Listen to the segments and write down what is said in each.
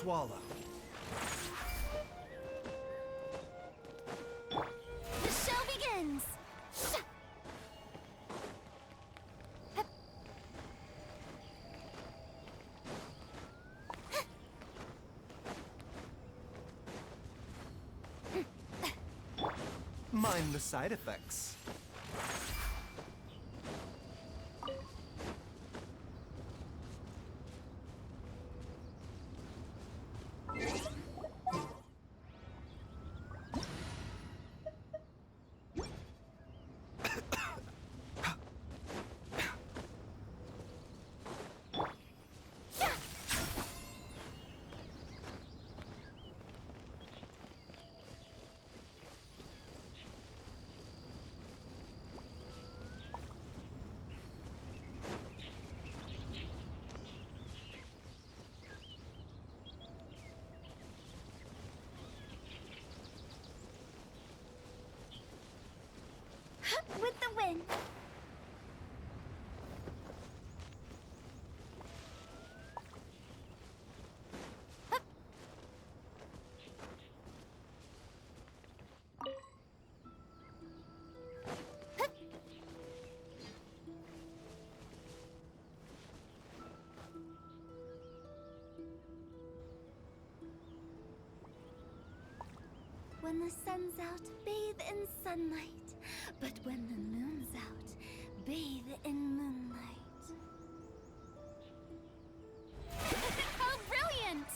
swallow. The show begins! Mind the side effects. With the wind. When the sun's out, bathe in sunlight. But when the moon's out, bathe in moonlight. How brilliant!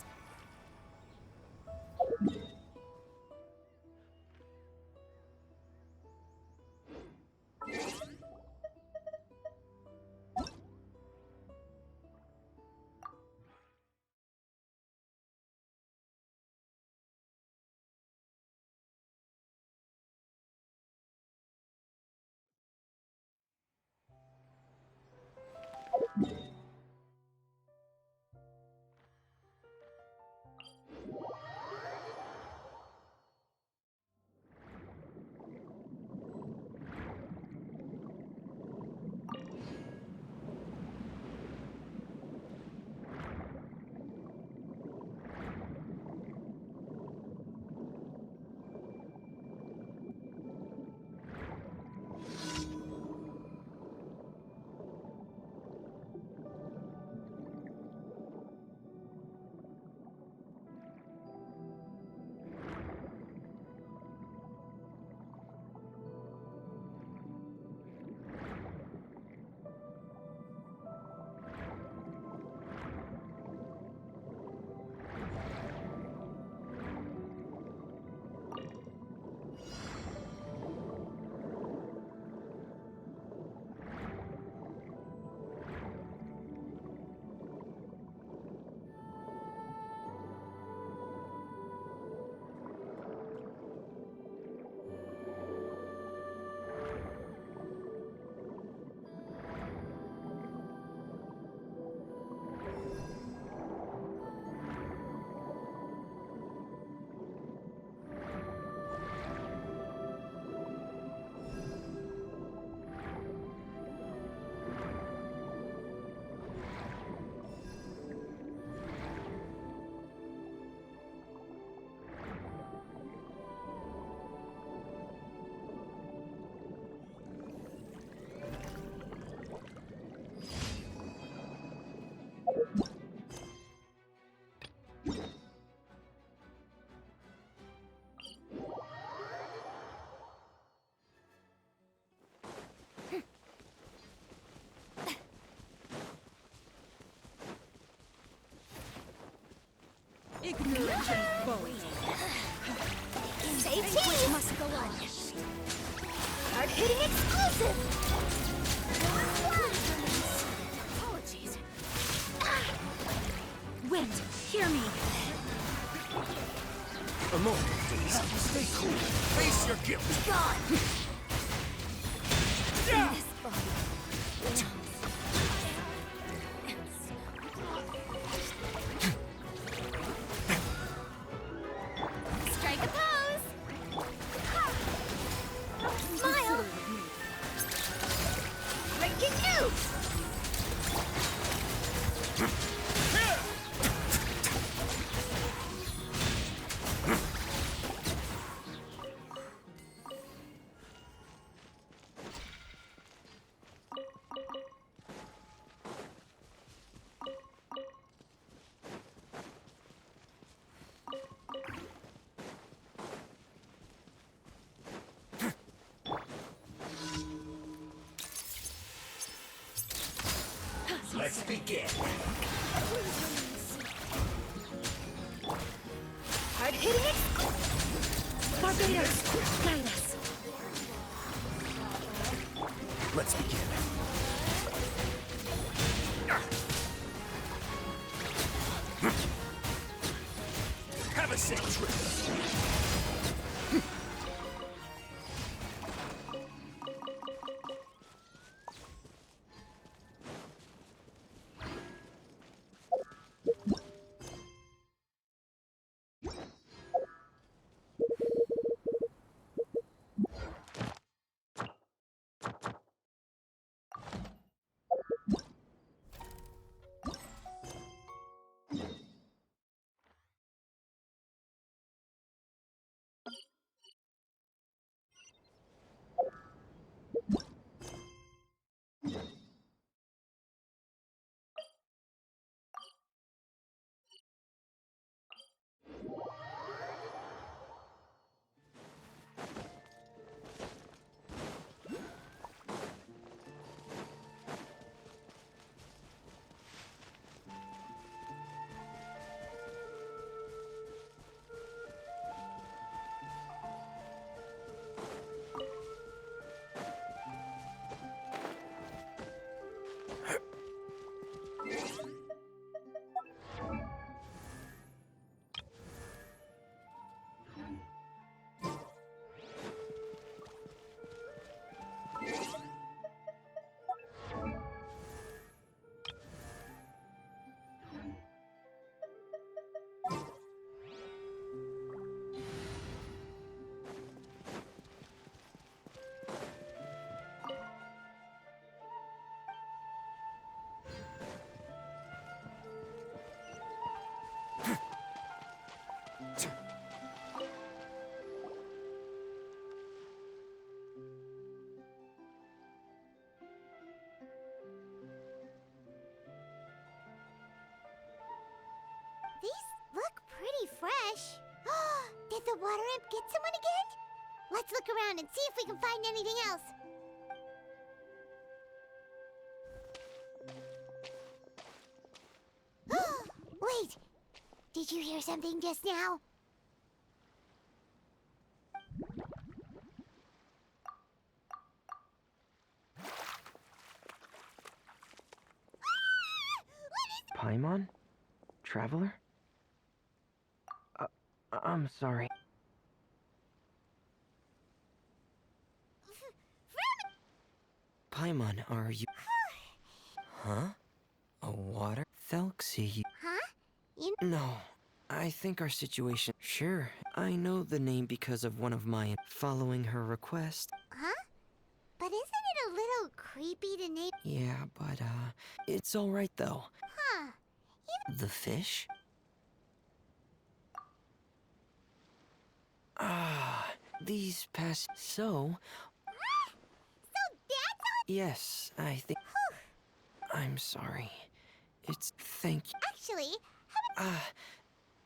Ignorance and bold. Safety must go on. Hard-hitting explosive! Apologies. Wind, hear me. A moment, please. Stay cool. Face your guilt. Gone! Yeah. This body. Strike a pose! Smile! Breaking news! Let's begin. Hard hitting. Barbados, guide us. Let's begin. Have a safe trip. These look pretty fresh. Did the water imp get someone again? Let's look around and see if we can find anything else. Wait! Did you hear something just now? Paimon? Traveler? I'm sorry. Paimon, are you... Huh? A water? Thelxie, Huh? No, I think our situation... Sure, I know the name because of one of mine. Following her request. Huh? But isn't it a little creepy to name? Yeah, but, it's alright though. Huh? The fish? Ah, these past... So... So that's all? Yes, I think... I'm sorry. It's... Thank you. Actually, Ah,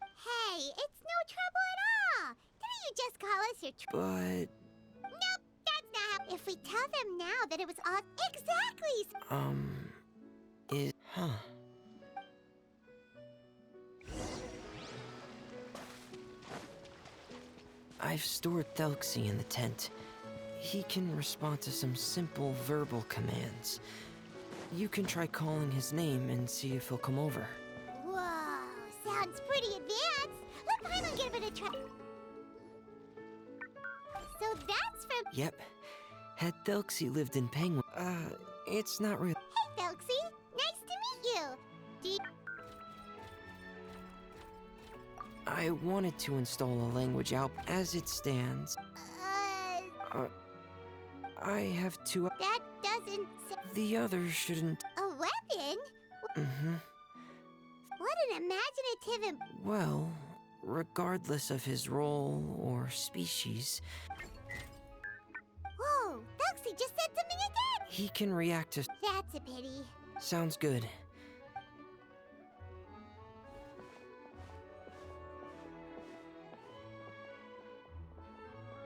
hey, it's no trouble at all. Didn't you just call us your but... Nope, that's not how... If we tell them now that it was all... Exactly! Is... Huh. I've stored Thelxie in the tent. He can respond to some simple verbal commands. You can try calling his name and see if he'll come over. Whoa, sounds pretty advanced. Let Paimon give it a try. So that's from... Yep. Had Thelxie lived in Penguin... it's not real. Hey, Felxie. Nice to meet you. Do you... I wanted to install a language out as it stands. I have two... That doesn't... The others shouldn't... A weapon? Mm-hmm. What an imaginative and... Well, regardless of his role or species, Whoa, Felxie just said something again. he can react to... That's a pity. Sounds good.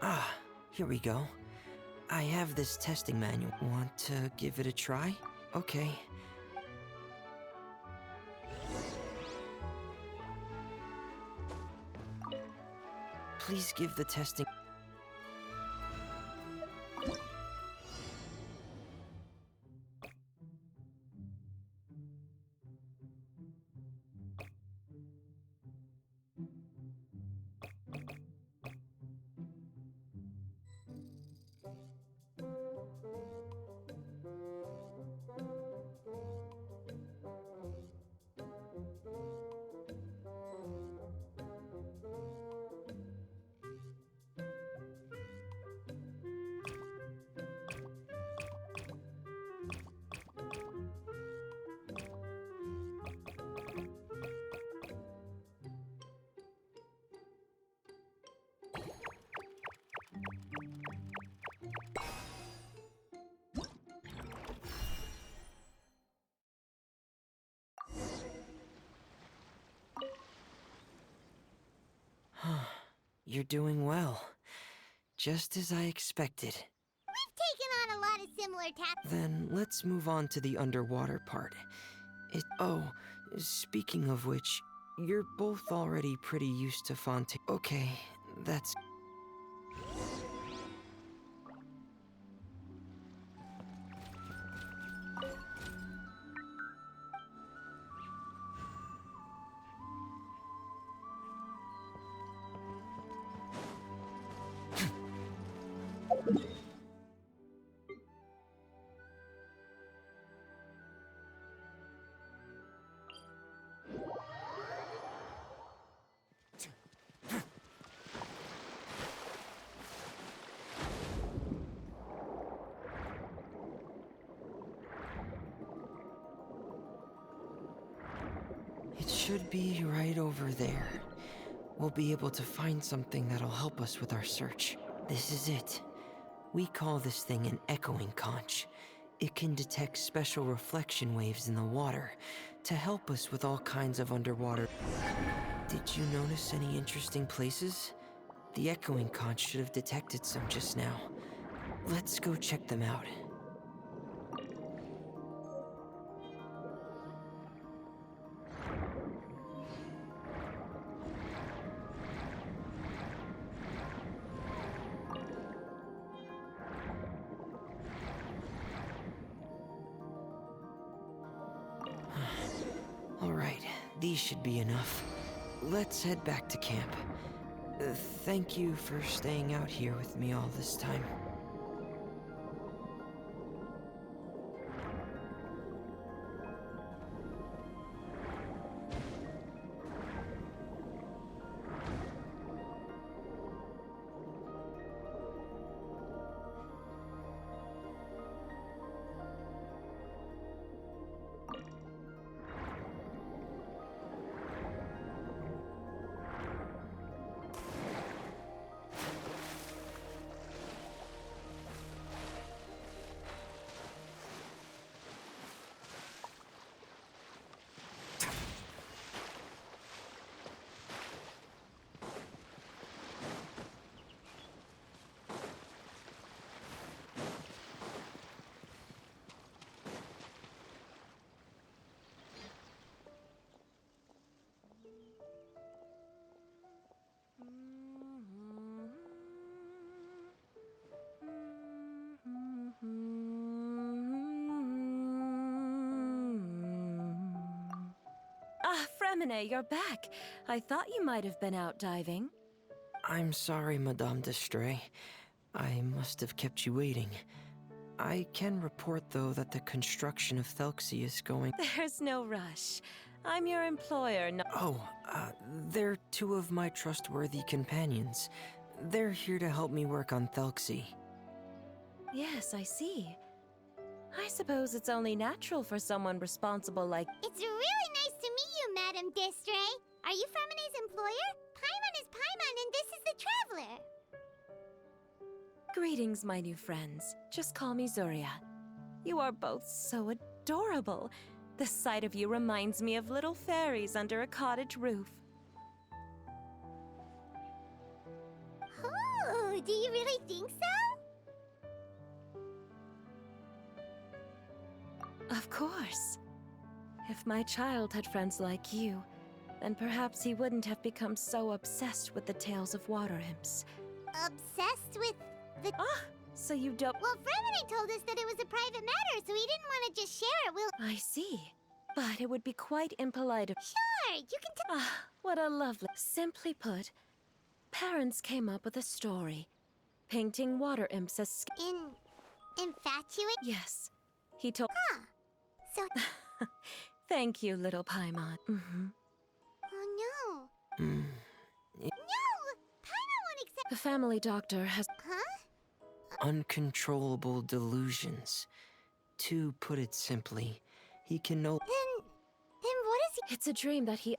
Ah, here we go. I have this testing manual. Want to give it a try? Okay. Please give the testing. You're doing well. Just as I expected. We've taken on a lot of similar tasks. Then let's move on to the underwater part. Speaking of which, you're both already pretty used to Fontaine. Okay, that's... It should be right over there. We'll be able to find something that'll help us with our search. This is it. We call this thing an echoing conch. It can detect special reflection waves in the water to help us with all kinds of underwater... Did you notice any interesting places? The echoing conch should have detected some just now. Let's go check them out. Alright, these should be enough. Let's head back to camp. Thank you for staying out here with me all this time. Ah, Fremine, you're back. I thought you might have been out diving. I'm sorry, Madame d'Estray. I must have kept you waiting. I can report, though, that the construction of Thelxie is going... There's no rush. I'm your employer, They're two of my trustworthy companions. They're here to help me work on Thelxie. Yes, I see. I suppose it's only natural for someone responsible like... It's really nice to meet you, Madame d'Estray. Are you Fremine's employer? Paimon is Paimon, and this is the Traveler. Greetings, my new friends. Just call me Zuria. You are both so adorable. The sight of you reminds me of little fairies under a cottage roof. Oh, do you really think so? Of course. If my child had friends like you, then perhaps he wouldn't have become so obsessed with the tales of water imps. Obsessed with the... Ah, so you don't... Well, Fremini told us that it was a private matter, so he didn't want to just share it. I see. But it would be quite impolite of... Sure, you can tell... Ah, what a lovely... Simply put, parents came up with a story. Painting water imps as... Infatuate? Yes. He told... Huh. So... Thank you, little Paimon. Mm-hmm. Oh, no. Hmm. No! Paimon won't accept... The family doctor has... Huh? Uncontrollable delusions. To put it simply, he can no... Then what is he... It's a dream that he...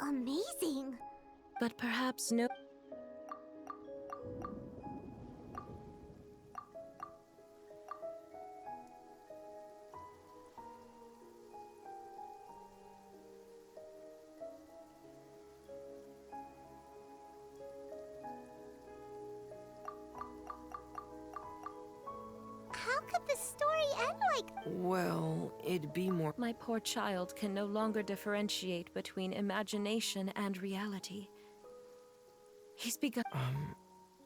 Amazing. But perhaps no... How could the story end like... Well, it'd be more... My poor child can no longer differentiate between imagination and reality. He's begun...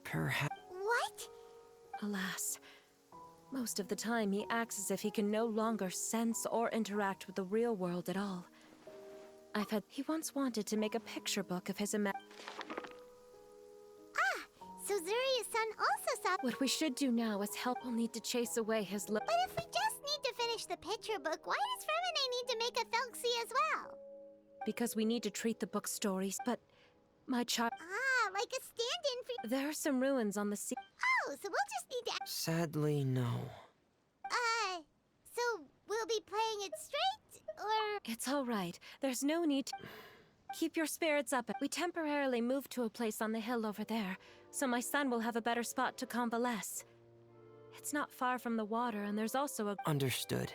Perhaps... What? Alas, most of the time he acts as if he can no longer sense or interact with the real world at all. He once wanted to make a picture book of his So Zuria's son also saw... What we should do now is help. We'll need to chase away his But if we just need to finish the picture book, why does Fremine need to make a Thelxie as well? Because we need to treat the book stories, but... My child... Ah, like a stand-in for... There are some ruins on the sea... Oh, so we'll just need to... Sadly, no. So we'll be playing it straight, or... It's all right. There's no need to... Keep your spirits up. We temporarily moved to a place on the hill over there, so my son will have a better spot to convalesce. It's not far from the water, and there's also a... Understood.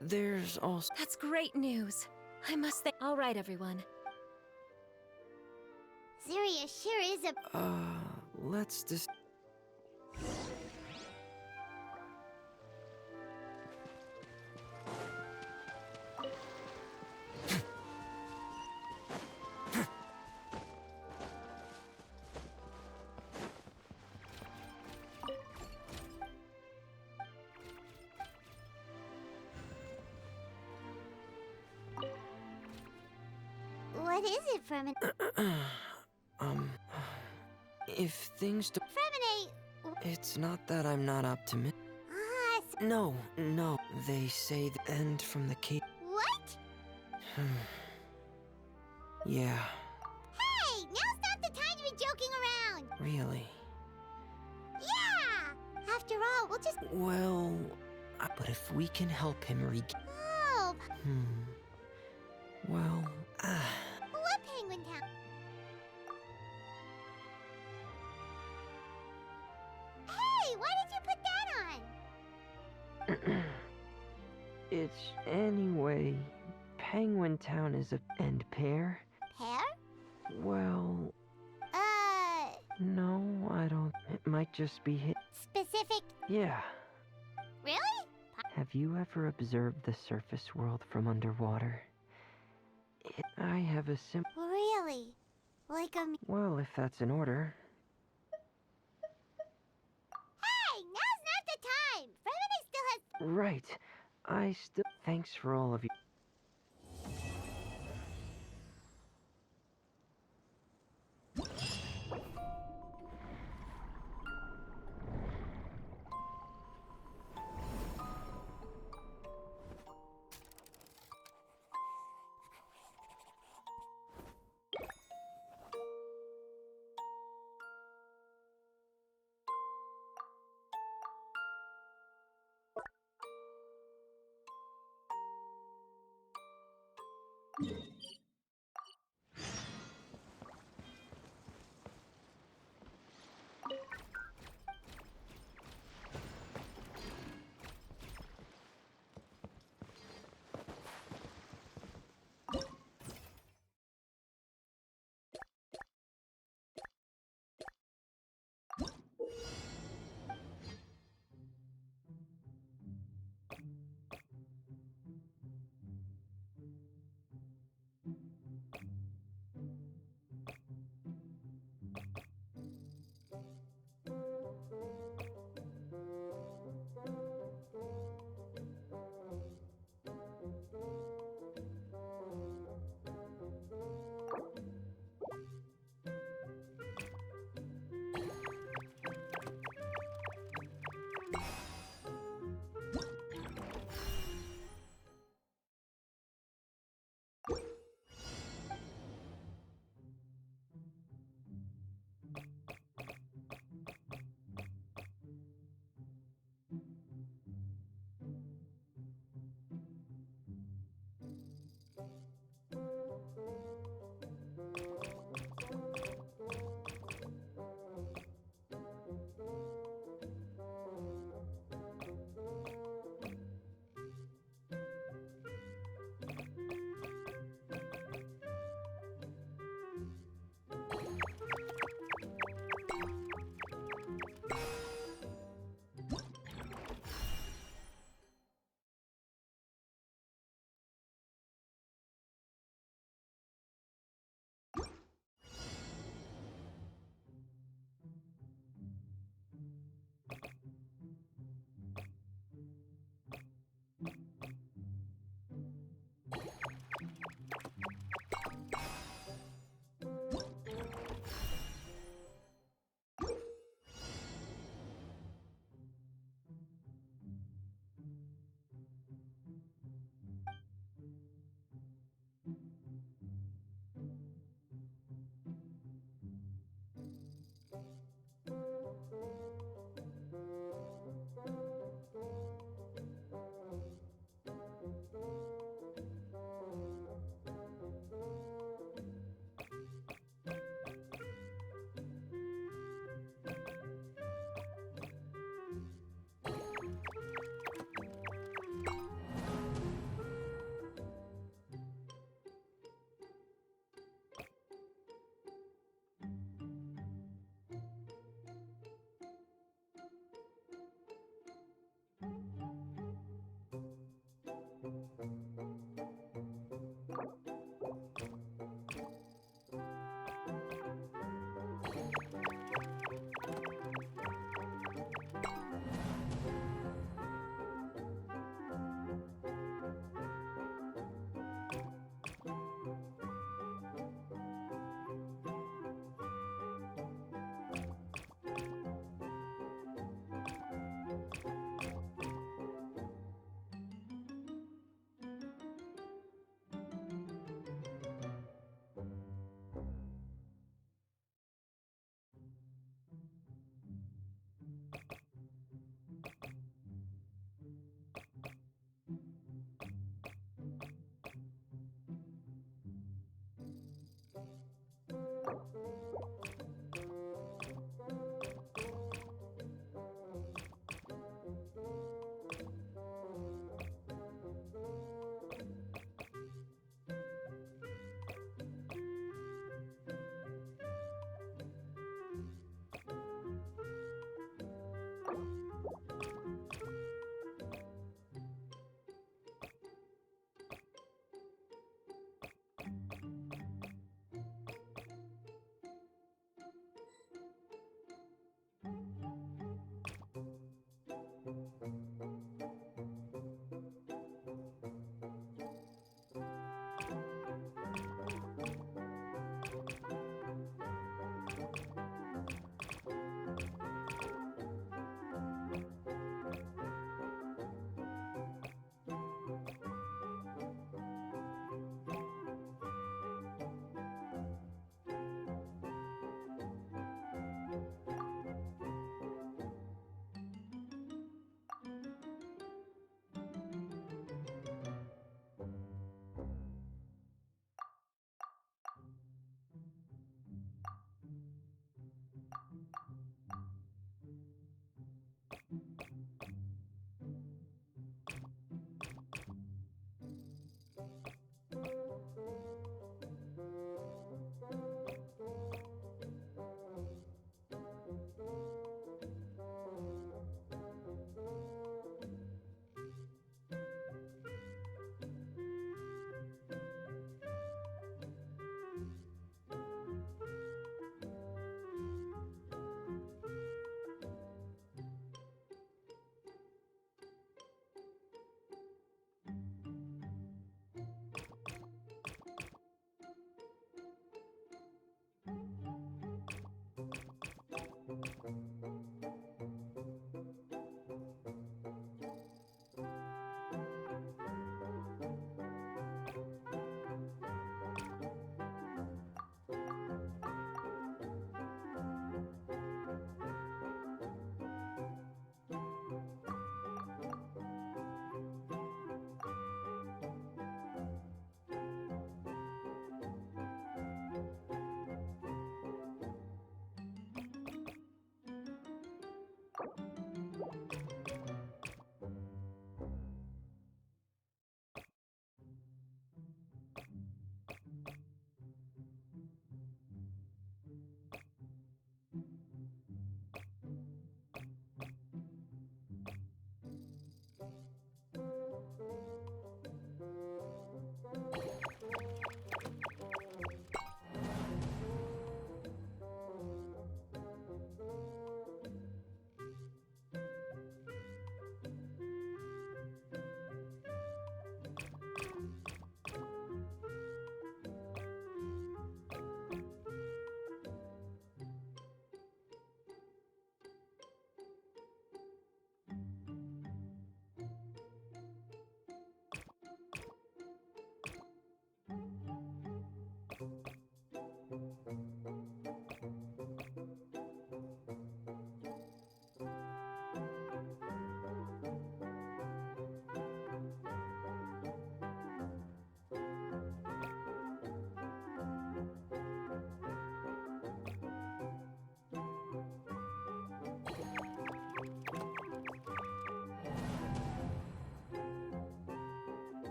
There's also... That's great news. I must think... All right, everyone. Zuria sure is a... let's just... What is it, Fremine? If things do... Fremine... It's not that I'm not optimistic. Ah, No. They say the end from the cave... what? Yeah, Hey, now's not the time to be joking around! really. Yeah! After all, we'll just... Well... But if we can help him Oh, Well, what Penguin Town? Hey, why did you put that on? It's... Anyway... Penguin Town is a... And Pear? Pear? Well... Uh, No, I don't... It might just be hit... specific... Yeah. Really? Have you ever observed the surface world from underwater? I have a Really? Like a... Well, if that's in order. Hey, now's not the time! Fremini still has... Right. I still... Thanks for all of you.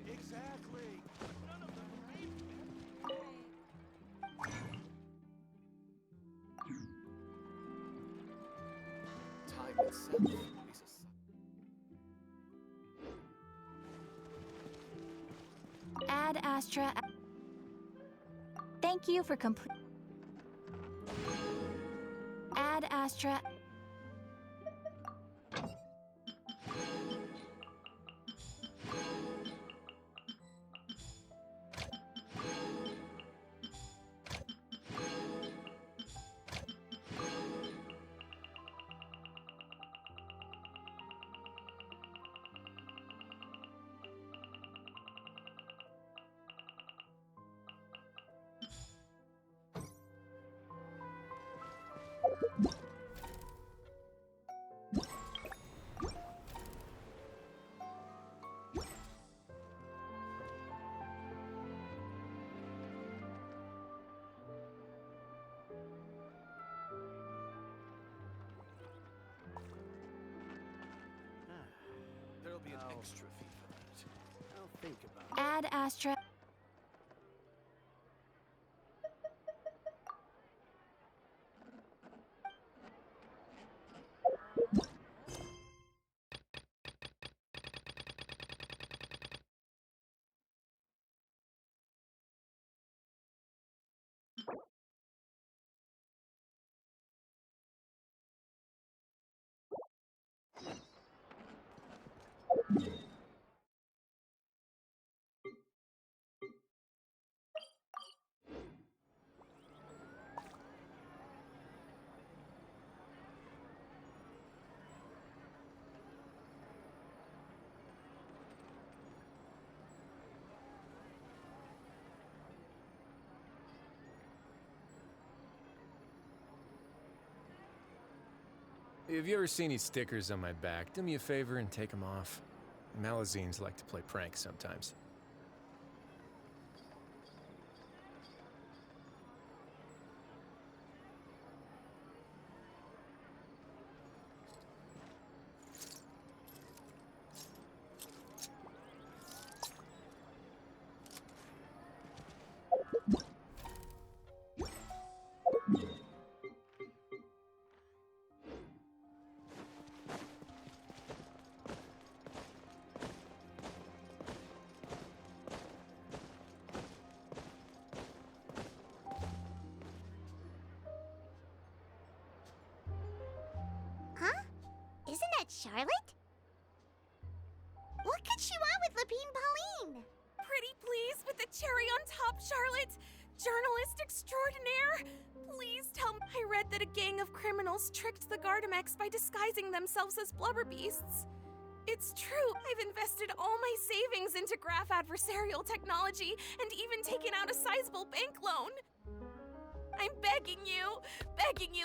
Exactly. None of them are aiming. Time itself is a Ad Astra. Thank you for complete. Ad Astra. There'll be an extra fee for that. I'll think about it. Ad Astra. If you ever see any stickers on my back, do me a favor and take them off. Malazines like to play pranks sometimes. Huh? Isn't that Charlotte? What could she want with Lapine Pauline? Pretty please with the cherry on top, Charlotte! Journalist extraordinaire! Please tell me. I read that a gang of criminals tricked the Gardamex by disguising themselves as blubber beasts. It's true, I've invested all my savings into graph adversarial technology and even taken out a sizable bank loan. I'm begging you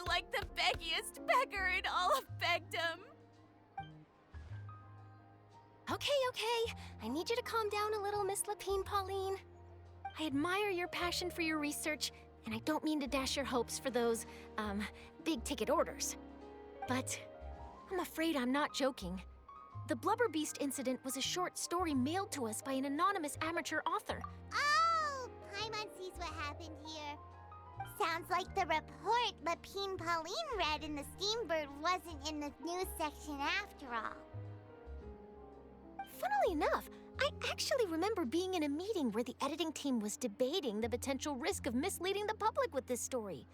like the beggiest beggar in all of begdom. Okay. I need you to calm down a little, Miss Lapine Pauline. I admire your passion for your research, and I don't mean to dash your hopes for those, big-ticket orders. But I'm afraid I'm not joking. The Blubber Beast incident was a short story mailed to us by an anonymous amateur author. Oh, Paimon sees what happened here. Sounds like the report Lapine Pauline read in the Steambird wasn't in the news section after all. Funnily enough, I actually remember being in a meeting where the editing team was debating the potential risk of misleading the public with this story.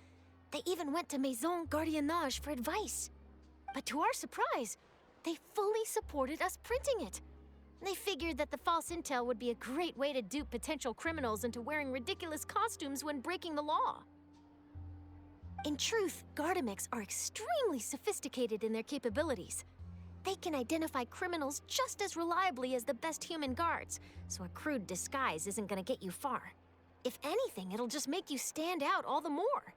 They even went to Maison Gardiennage for advice. But to our surprise, they fully supported us printing it. They figured that the false intel would be a great way to dupe potential criminals into wearing ridiculous costumes when breaking the law. In truth, Gardamex are extremely sophisticated in their capabilities. They can identify criminals just as reliably as the best human guards, so a crude disguise isn't gonna get you far. If anything, it'll just make you stand out all the more.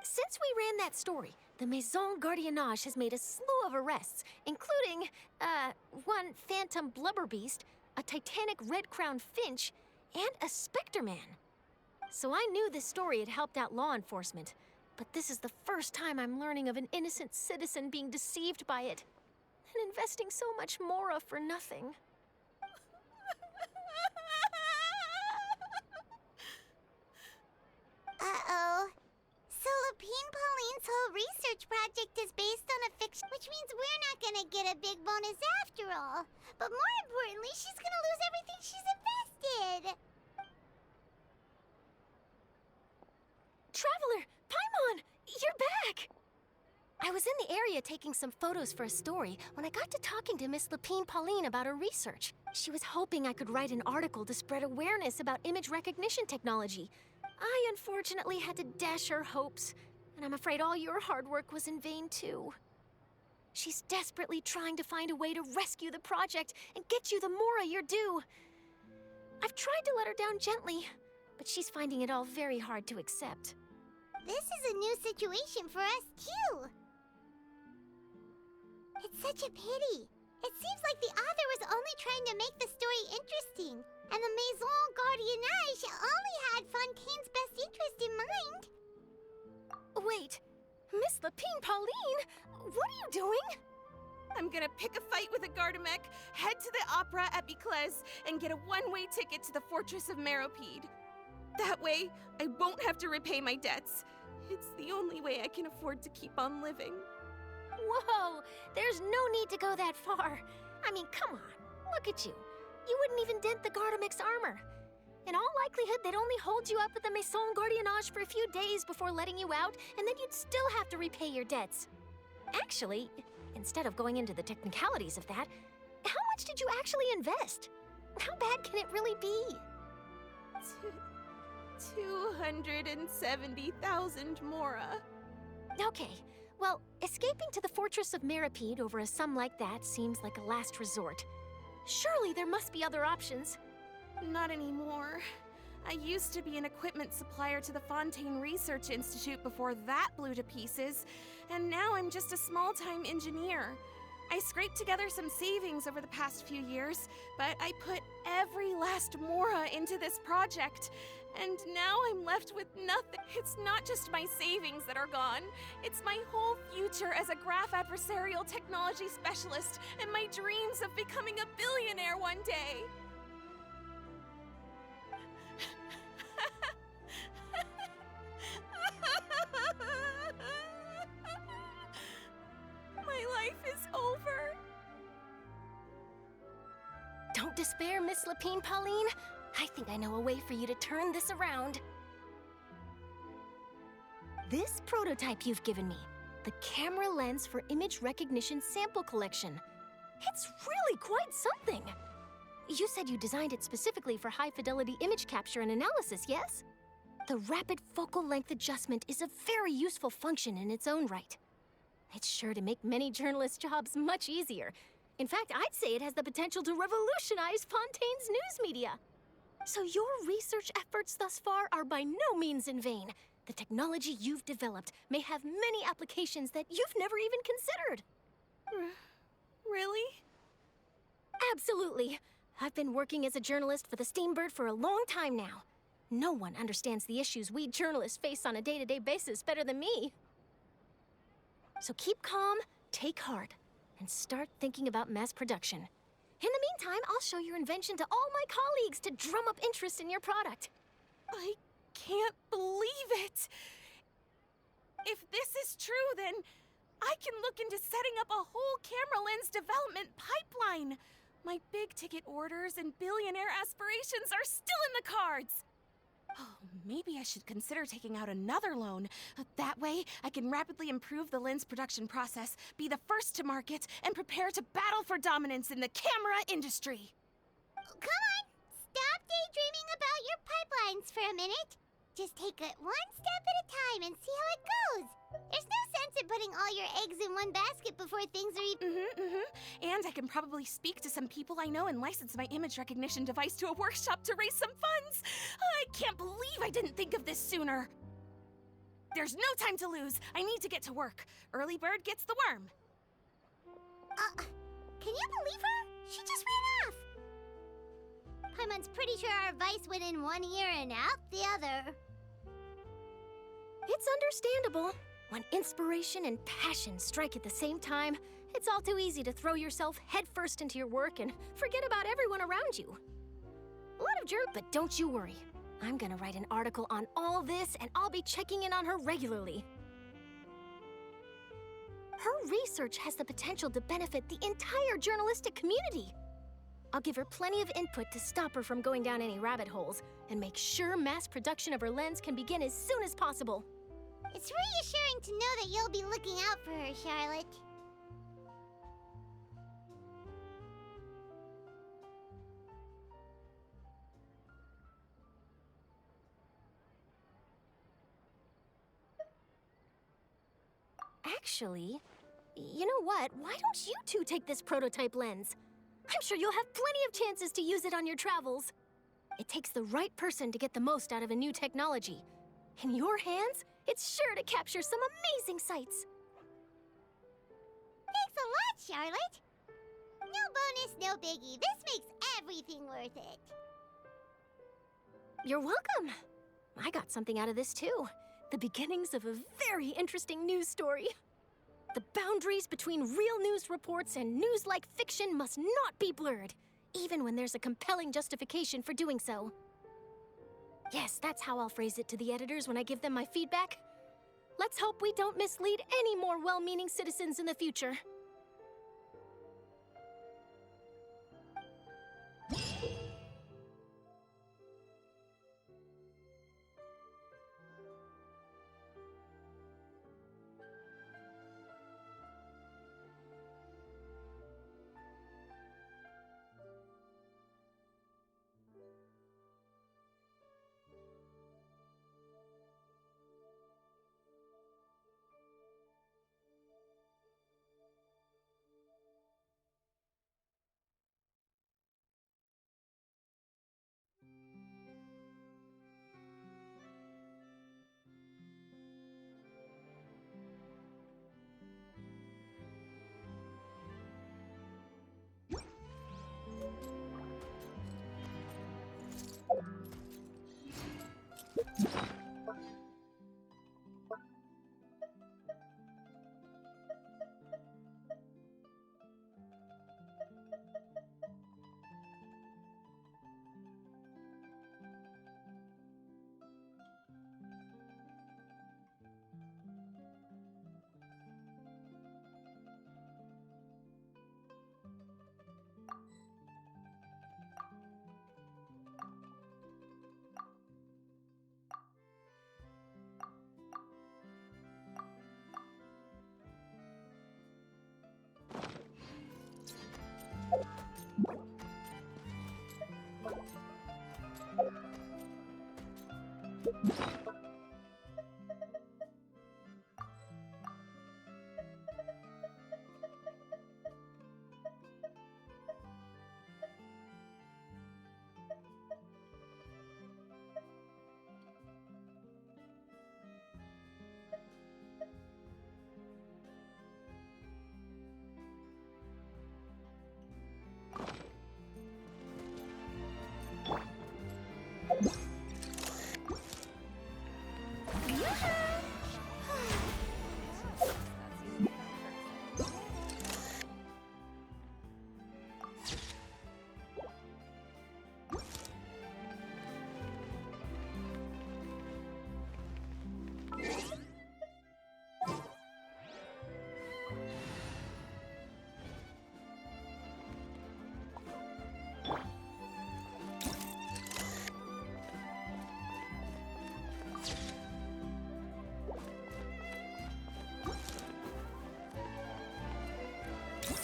Since we ran that story, the Maison Gardiennage has made a slew of arrests, including, one phantom blubber beast, a titanic red-crowned finch, and a specter man. So I knew this story had helped out law enforcement, but this is the first time I'm learning of an innocent citizen being deceived by it, and investing so much mora for nothing. Uh-oh. So Lapine Pauline's whole research project is based on a fiction, which means we're not gonna get a big bonus after all. But more importantly, she's gonna lose everything she's invested. Traveler! Paimon! You're back! I was in the area taking some photos for a story when I got to talking to Miss Lapine Pauline about her research. She was hoping I could write an article to spread awareness about image recognition technology. I unfortunately had to dash her hopes, and I'm afraid all your hard work was in vain too. She's desperately trying to find a way to rescue the project and get you the mora you're due. I've tried to let her down gently, but she's finding it all very hard to accept. This is a new situation for us, too. It's such a pity. It seems like the author was only trying to make the story interesting, and the Maison Gardiennage only had Fontaine's best interest in mind. Wait, Miss Lapine Pauline, what are you doing? I'm gonna pick a fight with a Gardamek, head to the opera at Biclez, and get a one-way ticket to the Fortress of Meropide. That way, I won't have to repay my debts. It's the only way I can afford to keep on living. Whoa, there's no need to go that far. I mean, come on, look at you. You wouldn't even dent the Gardamex armor. In all likelihood, they'd only hold you up at the Maison Gardiennage for a few days before letting you out, and then you'd still have to repay your debts. Actually, instead of going into the technicalities of that, how much did you actually invest? How bad can it really be? 270,000 mora. Okay, well, escaping to the Fortress of Meropide over a sum like that seems like a last resort. Surely there must be other options. Not anymore. I used to be an equipment supplier to the Fontaine Research Institute before that blew to pieces, and now I'm just a small-time engineer. I scraped together some savings over the past few years, but I put every last mora into this project, and now I'm left with nothing. It's not just my savings that are gone, it's my whole future as a graph adversarial technology specialist and my dreams of becoming a billionaire one day. My life is over. Don't despair, Miss Lapine Pauline. I think I know a way for you to turn this around. This prototype you've given me, the camera lens for image recognition sample collection. It's really quite something. You said you designed it specifically for high-fidelity image capture and analysis, yes? The rapid focal length adjustment is a very useful function in its own right. It's sure to make many journalists' jobs much easier. In fact, I'd say it has the potential to revolutionize Fontaine's news media. So your research efforts thus far are by no means in vain. The technology you've developed may have many applications that you've never even considered. Really? Absolutely. I've been working as a journalist for the Steambird for a long time now. No one understands the issues we journalists face on a day-to-day basis better than me. So keep calm, take heart, and start thinking about mass production. In the meantime, I'll show your invention to all my colleagues to drum up interest in your product. I can't believe it! If this is true, then I can look into setting up a whole camera lens development pipeline. My big ticket orders and billionaire aspirations are still in the cards. Oh, maybe I should consider taking out another loan. That way, I can rapidly improve the lens production process, be the first to market, and prepare to battle for dominance in the camera industry. Come on, stop daydreaming about your pipelines for a minute. Just take it one step at a time and see how it goes. There's no sense in putting all your eggs in one basket before things are even... And I can probably speak to some people I know and license my image recognition device to a workshop to raise some funds. I can't believe I didn't think of this sooner. There's no time to lose. I need to get to work. Early bird gets the worm. Can you believe her? She just ran off. Paimon's pretty sure our advice went in one ear and out the other. It's understandable. When inspiration and passion strike at the same time, it's all too easy to throw yourself headfirst into your work and forget about everyone around you. A lot of but don't you worry. I'm gonna write an article on all this, and I'll be checking in on her regularly. Her research has the potential to benefit the entire journalistic community. I'll give her plenty of input to stop her from going down any rabbit holes, and make sure mass production of her lens can begin as soon as possible. It's reassuring to know that you'll be looking out for her, Charlotte. Actually, you know what? Why don't you two take this prototype lens? I'm sure you'll have plenty of chances to use it on your travels. It takes the right person to get the most out of a new technology. In your hands, it's sure to capture some amazing sights. Thanks a lot, Charlotte. No bonus, no biggie. This makes everything worth it. You're welcome. I got something out of this too. The beginnings of a very interesting news story. The boundaries between real news reports and news-like fiction must not be blurred, even when there's a compelling justification for doing so. Yes, that's how I'll phrase it to the editors when I give them my feedback. Let's hope we don't mislead any more well-meaning citizens in the future.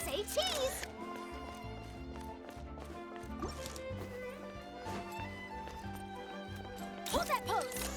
Say cheese! Hold that pose!